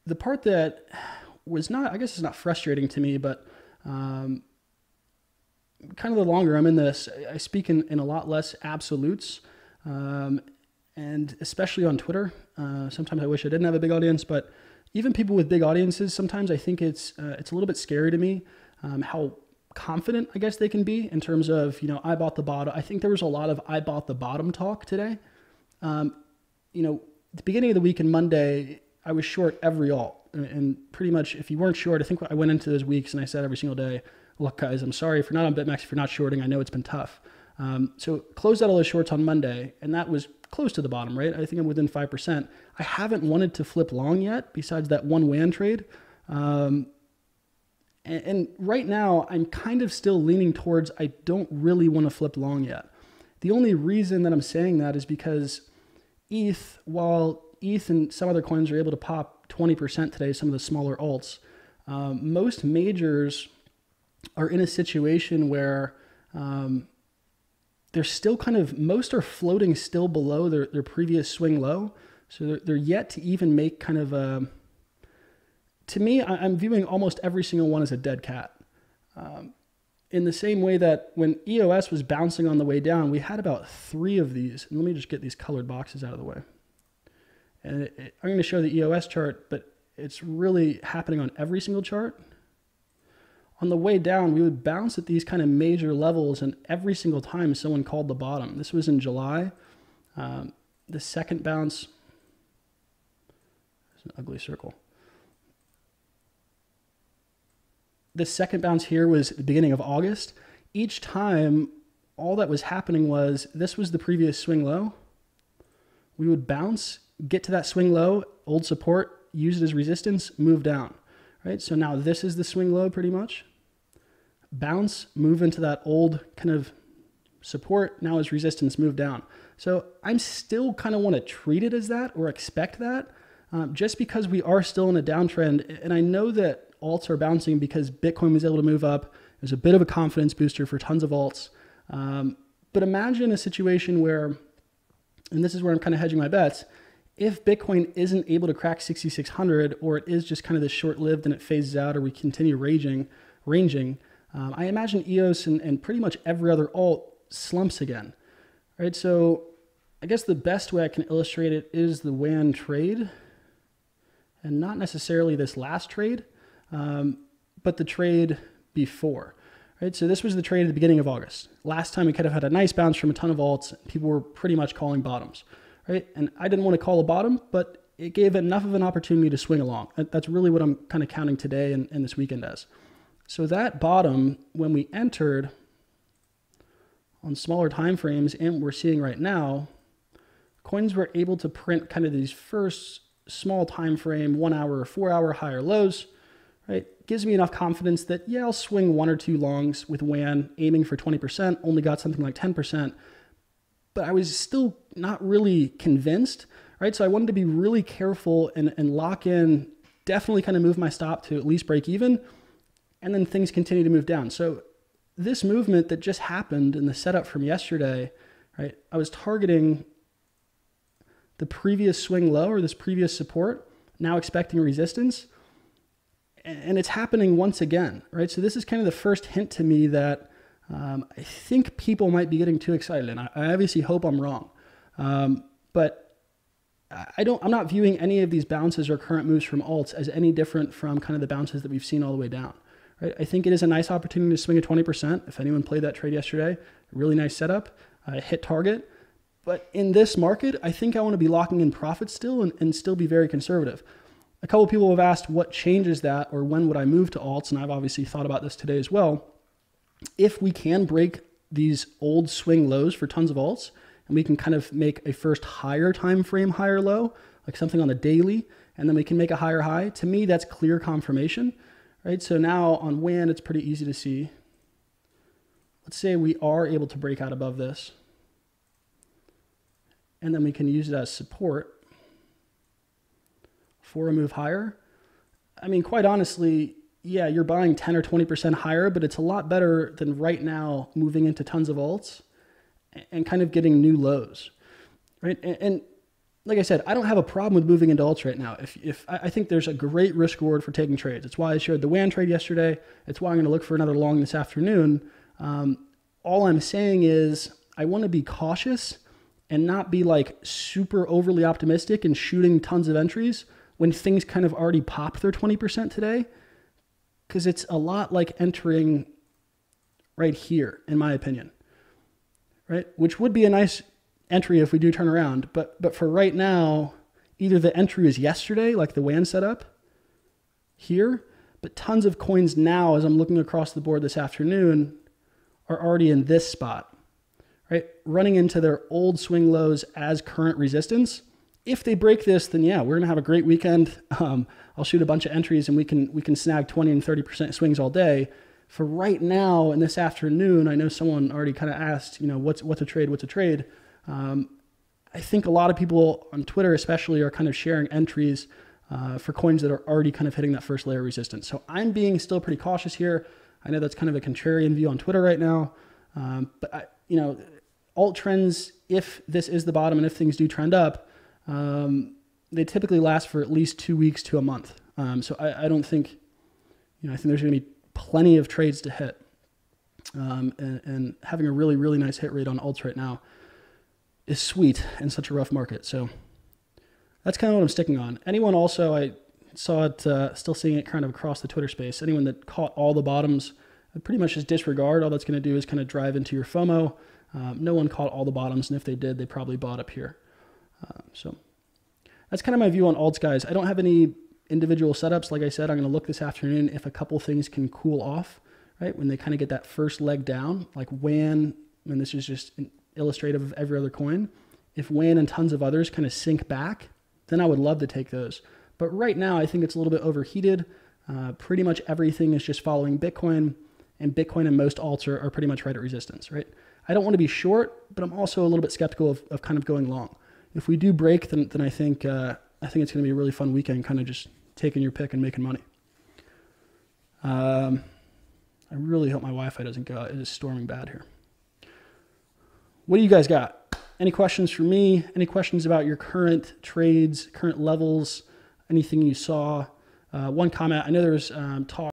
the part that was not, I guess it's not frustrating to me, but kind of the longer I'm in this, I speak in a lot less absolutes, and especially on Twitter. Sometimes I wish I didn't have a big audience, but even people with big audiences, sometimes I think it's a little bit scary to me how confident I guess they can be in terms of, I bought the bottom. I think there was a lot of I bought the bottom talk today. At the beginning of the week and Monday, I was short every alt. And pretty much if you weren't short, I think I went into those weeks and I said every single day, look guys, I'm sorry if you're not on BitMEX, if you're not shorting, I know it's been tough. So closed out all those shorts on Monday, and that was close to the bottom, right? I think I'm within 5%. I haven't wanted to flip long yet, besides that one WAN trade. And right now, I'm kind of still leaning towards I don't really want to flip long yet. The only reason that I'm saying that is because while ETH and some other coins are able to pop 20% today, some of the smaller alts, most majors are in a situation where they're still most are floating still below their previous swing low. So they're yet to even make kind of a, to me, I'm viewing almost every single one as a dead cat. In the same way that when EOS was bouncing on the way down, we had about 3 of these. And let me just get these colored boxes out of the way. And I'm going to show the EOS chart, but it's really happening on every single chart. On the way down, we would bounce at these kind of major levels, and every single time someone called the bottom. This was in July. The second bounce, it's an ugly circle. The second bounce here was the beginning of August. Each time, all that was happening was, this was the previous swing low. We would bounce, get to that swing low, old support, use it as resistance, move down. Right? So now this is the swing low pretty much. Bounce, move into that old kind of support, now as resistance, move down. So I'm still kind of want to treat it as that or expect that just because we are still in a downtrend. And I know that alts are bouncing because Bitcoin was able to move up. It was a bit of a confidence booster for tons of alts. But imagine a situation where, and this is where I'm kind of hedging my bets, if Bitcoin isn't able to crack 6,600 or it is just kind of this short-lived and it phases out or we continue ranging, I imagine EOS and pretty much every other alt slumps again, right? So I guess the best way I can illustrate it is the WAN trade and not necessarily this last trade, but the trade before, right? So this was the trade at the beginning of August. Last time we could have had a nice bounce from a ton of alts. People were pretty much calling bottoms. Right? And I didn't want to call a bottom, but it gave enough of an opportunity to swing along. That's really what I'm kind of counting today and this weekend as. So that bottom, when we entered on smaller time frames, and we're seeing right now, coins were able to print kind of these first small time frame, 1 hour or 4 hour higher lows, right? Gives me enough confidence that, yeah, I'll swing 1 or 2 longs with WAN, aiming for 20%, only got something like 10%. But I was still not really convinced, right? So I wanted to be really careful and lock in, definitely kind of move my stop to at least break even, and then things continue to move down. So this movement that just happened in the setup from yesterday, right? I was targeting the previous swing low or this previous support, now expecting resistance, and it's happening once again, right? So this is kind of the first hint to me that I think people might be getting too excited, and I obviously hope I'm wrong. But I'm not viewing any of these bounces or current moves from alts as any different from kind of the bounces that we've seen all the way down. Right? I think it is a nice opportunity to swing at 20%. If anyone played that trade yesterday, really nice setup, hit target. But in this market, I think I want to be locking in profits still and still be very conservative. A couple of people have asked what changes that or when would I move to alts, and I've obviously thought about this today as well. If we can break these old swing lows for tons of alts, and we can kind of make a first higher time frame, higher low, like something on the daily, and then we can make a higher high, to me, that's clear confirmation, right? So now on WAN, it's pretty easy to see. Let's say we are able to break out above this, and then we can use it as support for a move higher. I mean, quite honestly, yeah, you're buying 10 or 20% higher, but it's a lot better than right now moving into tons of alts and kind of getting new lows, right? And like I said, I don't have a problem with moving into alts right now. If I think there's a great risk reward for taking trades. It's why I shared the WAN trade yesterday. It's why I'm going to look for another long this afternoon. All I'm saying is I want to be cautious and not be like super overly optimistic and shooting tons of entries when things kind of already popped their 20% today. Because it's a lot like entering right here, in my opinion, right? Which would be a nice entry if we do turn around. But for right now, either the entry is yesterday, like the WAN setup here, but tons of coins now, as I'm looking across the board this afternoon, are already in this spot, right? Running into their old swing lows as current resistance. If they break this, then yeah, we're gonna have a great weekend. I'll shoot a bunch of entries and we can snag 20 and 30% swings all day. For right now and this afternoon, I know someone already kind of asked, you know, what's a trade? What's a trade? I think a lot of people on Twitter especially are kind of sharing entries for coins that are already kind of hitting that first layer of resistance. So I'm being still pretty cautious here. I know that's kind of a contrarian view on Twitter right now, but you know, alt trends, if this is the bottom and if things do trend up, they typically last for at least 2 weeks to a month. So I don't think, you know, I think there's going to be plenty of trades to hit, and having a really, really nice hit rate on alts right now is sweet in such a rough market. So that's kind of what I'm sticking on. Anyone also, I saw it, still seeing it kind of across the Twitter space. Anyone that caught all the bottoms, pretty much just disregard. All that's going to do is kind of drive into your FOMO. No one caught all the bottoms, and if they did, they probably bought up here. So that's kind of my view on alts, guys. I don't have any individual setups. Like I said, I'm going to look this afternoon if a couple things can cool off, right? When they kind of get that first leg down, like WAN, and this is just illustrative of every other coin. If WAN and tons of others kind of sink back, then I would love to take those. But right now, I think it's a little bit overheated. Pretty much everything is just following Bitcoin, and Bitcoin and most alts are pretty much right at resistance, right? I don't want to be short, but I'm also a little bit skeptical of kind of going long. If we do break, then I think it's going to be a really fun weekend, kind of just taking your pick and making money. I really hope my Wi-Fi doesn't go out. It is storming bad here. What do you guys got? Any questions for me? Any questions about your current trades, current levels, anything you saw? One comment, I know there was talk